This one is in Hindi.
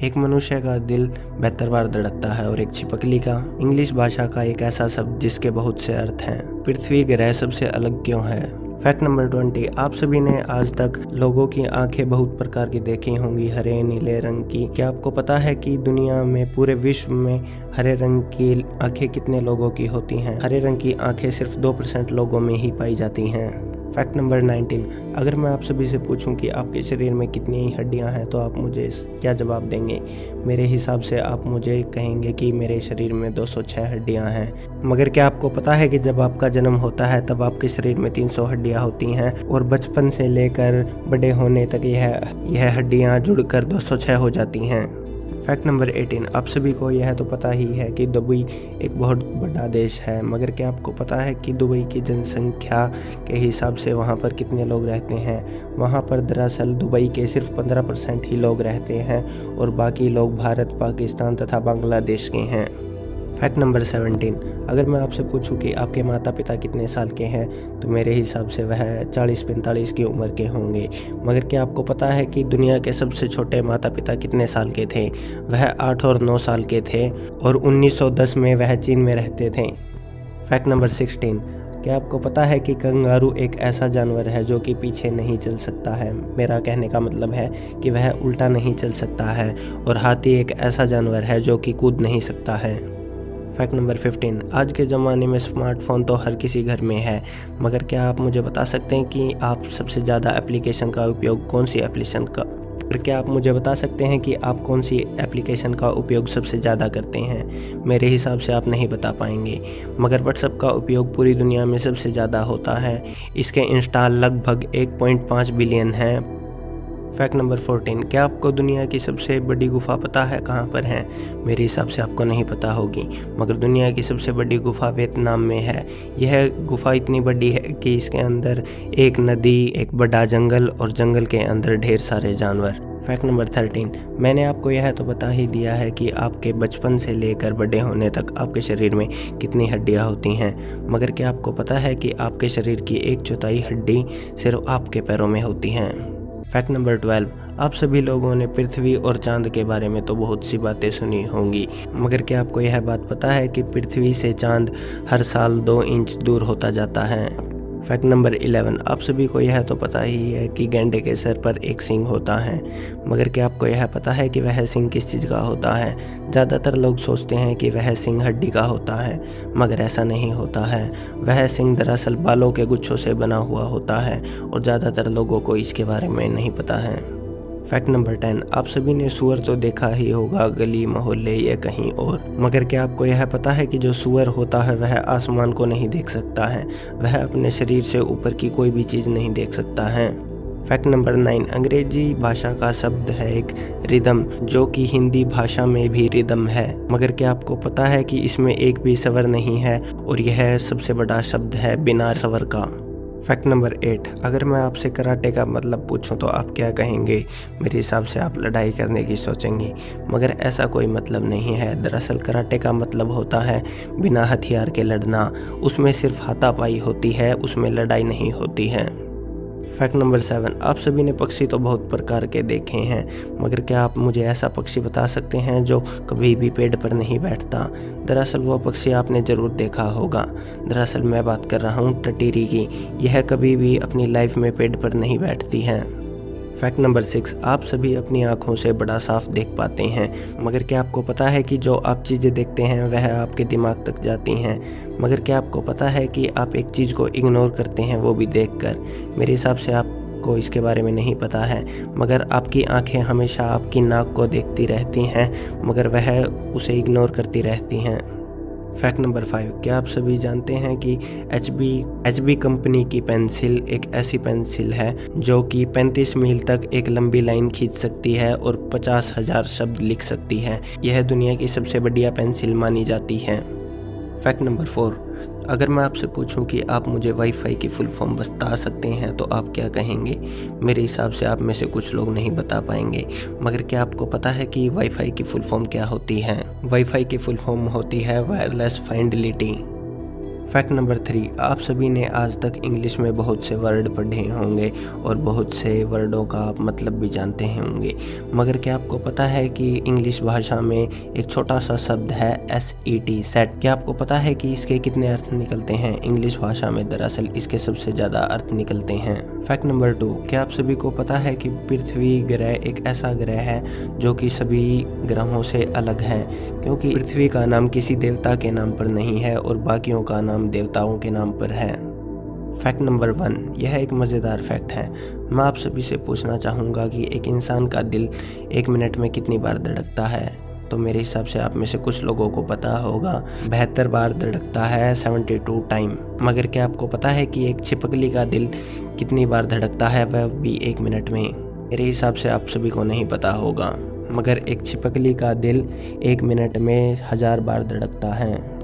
एक मनुष्य का दिल 72 बार धड़कता है और एक छिपकली का। इंग्लिश भाषा का एक ऐसा शब्द जिसके बहुत से अर्थ हैं। पृथ्वी ग्रह सबसे अलग क्यों है? Fact number 20। आप सभी ने आज तक लोगों की आंखें बहुत प्रकार की देखी होंगी, हरे नीले रंग की। क्या आपको पता है कि दुनिया में पूरे विश्व में हरे रंग की आंखें कितने लोगों की होती हैं? हरे रंग की आंखें सिर्फ 2% लोगों में ही पाई जाती हैं। Fact number 19। अगर मैं आप सभी से पूछूं कि आपके शरीर में कितनी हड्डियां हैं तो आप मुझे क्या जवाब देंगे? मेरे हिसाब से आप मुझे कहेंगे कि मेरे शरीर में 206 हड्डियां हैं। मगर क्या आपको पता है कि जब आपका जन्म होता है तब आपके शरीर में 300 हड्डियां होती हैं और बचपन से लेकर बड़े होने तक यह हड्डियां जुड़कर 206 हो जाती हैं। Fact number 18। आप सभी को यह तो पता ही है कि दुबई एक बहुत बड़ा देश है, मगर क्या आपको पता है कि दुबई की जनसंख्या के हिसाब से वहां पर कितने लोग रहते हैं? वहां पर दरअसल दुबई के सिर्फ 15% ही लोग रहते हैं और बाकी लोग भारत, पाकिस्तान तथा बांग्लादेश के हैं। Fact number 17। अगर मैं आपसे पूछूं कि आपके माता पिता कितने साल के हैं तो मेरे हिसाब से वह 40-45 की उम्र के होंगे। मगर क्या आपको पता है कि दुनिया के सबसे छोटे माता पिता कितने साल के थे? वह 8 और 9 साल के थे और 1910 में वह चीन में रहते थे। Fact number 16। क्या आपको पता है कि कंगारू एक ऐसा जानवर है जो कि पीछे नहीं चल सकता है? मेरा कहने का मतलब है कि वह उल्टा नहीं चल सकता है। और हाथी एक ऐसा जानवर है जो कि कूद नहीं सकता है। Fact number 15। आज के ज़माने में स्मार्टफोन तो हर किसी घर में है, मगर क्या आप मुझे बता सकते हैं कि आप सबसे ज़्यादा एप्लीकेशन का उपयोग कौन सी एप्लीकेशन का क्या आप मुझे बता सकते हैं कि आप कौन सी एप्लीकेशन का उपयोग सबसे ज़्यादा करते हैं? मेरे हिसाब से आप नहीं बता पाएंगे, मगर व्हाट्सएप का उपयोग पूरी दुनिया में सबसे ज़्यादा होता है। इसके इंस्टॉल लगभग 1.5 बिलियन हैं। Fact number 14। क्या आपको दुनिया की सबसे बड़ी गुफा पता है कहाँ पर है? मेरे हिसाब से आपको नहीं पता होगी, मगर दुनिया की सबसे बड़ी गुफा वियतनाम में है। यह गुफा इतनी बड़ी है कि इसके अंदर एक नदी, एक बड़ा जंगल और जंगल के अंदर ढेर सारे जानवर। Fact number 13। मैंने आपको यह तो बता ही दिया है कि आपके बचपन से लेकर बड़े होने तक आपके शरीर में कितनी हड्डियां होती हैं, मगर क्या आपको पता है कि आपके शरीर की 1/4 हड्डी सिर्फ आपके पैरों में होती हैं? Fact number 12। आप सभी लोगों ने पृथ्वी और चांद के बारे में तो बहुत सी बातें सुनी होंगी, मगर क्या आपको यह बात पता है कि पृथ्वी से चांद हर साल 2 इंच दूर होता जाता है? Fact number 11। आप सभी को यह तो पता ही है कि गैंडे के सर पर एक सींग होता है, मगर क्या आपको यह पता है कि वह सींग किस चीज़ का होता है? ज़्यादातर लोग सोचते हैं कि वह सींग हड्डी का होता है, मगर ऐसा नहीं होता है। वह सींग दरअसल बालों के गुच्छों से बना हुआ होता है और ज़्यादातर लोगों को इसके बारे में नहीं पता है। Fact number 10। आप सभी ने सूअर तो देखा ही होगा गली मोहल्ले या कहीं और, मगर क्या आपको यह पता है कि जो सूअर होता है वह आसमान को नहीं देख सकता है? वह अपने शरीर से ऊपर की कोई भी चीज़ नहीं देख सकता है। Fact number 9। अंग्रेजी भाषा का शब्द है एक रिदम, जो कि हिंदी भाषा में भी रिदम है, मगर क्या आपको पता है कि इसमें एक भी स्वर नहीं है और यह सबसे बड़ा शब्द है बिना स्वर का। Fact number 8। अगर मैं आपसे कराटे का मतलब पूछूं तो आप क्या कहेंगे? मेरे हिसाब से आप लड़ाई करने की सोचेंगे, मगर ऐसा कोई मतलब नहीं है। दरअसल कराटे का मतलब होता है बिना हथियार के लड़ना। उसमें सिर्फ हाथापाई होती है, उसमें लड़ाई नहीं होती है। Fact number 7। आप सभी ने पक्षी तो बहुत प्रकार के देखे हैं, मगर क्या आप मुझे ऐसा पक्षी बता सकते हैं जो कभी भी पेड़ पर नहीं बैठता? दरअसल वो पक्षी आपने ज़रूर देखा होगा। दरअसल मैं बात कर रहा हूँ टटीरी की। यह कभी भी अपनी लाइफ में पेड़ पर नहीं बैठती हैं। Fact number 6। आप सभी अपनी आँखों से बड़ा साफ देख पाते हैं, मगर क्या आपको पता है कि जो आप चीज़ें देखते हैं वह आपके दिमाग तक जाती हैं? मगर क्या आपको पता है कि आप एक चीज़ को इग्नोर करते हैं, वो भी देखकर? मेरे हिसाब से आपको इसके बारे में नहीं पता है, मगर आपकी आंखें हमेशा आपकी नाक को देखती रहती हैं, मगर वह उसे इग्नोर करती रहती हैं। Fact number 5। क्या आप सभी जानते हैं कि एचबी कंपनी की पेंसिल एक ऐसी पेंसिल है जो कि 35 मील तक एक लंबी लाइन खींच सकती है और 50,000 शब्द लिख सकती है। यह दुनिया की सबसे बढ़िया पेंसिल मानी जाती है। Fact number 4। अगर मैं आपसे पूछूं कि आप मुझे वाईफाई की फुल फॉर्म बता सकते हैं तो आप क्या कहेंगे? मेरे हिसाब से आप में से कुछ लोग नहीं बता पाएंगे, मगर क्या आपको पता है कि वाईफाई की फुल फॉर्म क्या होती है? वाईफाई की फुल फॉर्म होती है वायरलेस फाइडेलिटी। फैक्ट नंबर 3, आप सभी ने आज तक इंग्लिश में बहुत से वर्ड पढ़े होंगे और बहुत से वर्डों का आप मतलब भी जानते होंगे, मगर क्या आपको पता है कि इंग्लिश भाषा में एक छोटा सा शब्द है SET सेट। क्या आपको पता है कि इसके कितने अर्थ निकलते हैं? इंग्लिश भाषा में दरअसल इसके सबसे ज़्यादा अर्थ निकलते हैं। फैक्ट नंबर 2, क्या आप सभी को पता है कि पृथ्वी ग्रह एक ऐसा ग्रह है जो कि सभी ग्रहों से अलग है, क्योंकि पृथ्वी का नाम किसी देवता के नाम पर नहीं है और बाकियों का नाम देवताओं के नाम पर है। फैक्ट नंबर 1, यह एक मज़ेदार फैक्ट है। मैं आप सभी से पूछना चाहूँगा कि एक इंसान का दिल 1 मिनट में कितनी बार धड़कता है? तो मेरे हिसाब से आप में से कुछ लोगों को पता होगा 72 बार धड़कता है, 72 टाइम। मगर क्या आपको पता है कि एक छिपकली का दिल कितनी बार धड़कता है, वह भी 1 मिनट में? मेरे हिसाब से आप सभी को नहीं पता होगा, मगर एक छिपकली का दिल 1 मिनट में 1000 बार धड़कता है।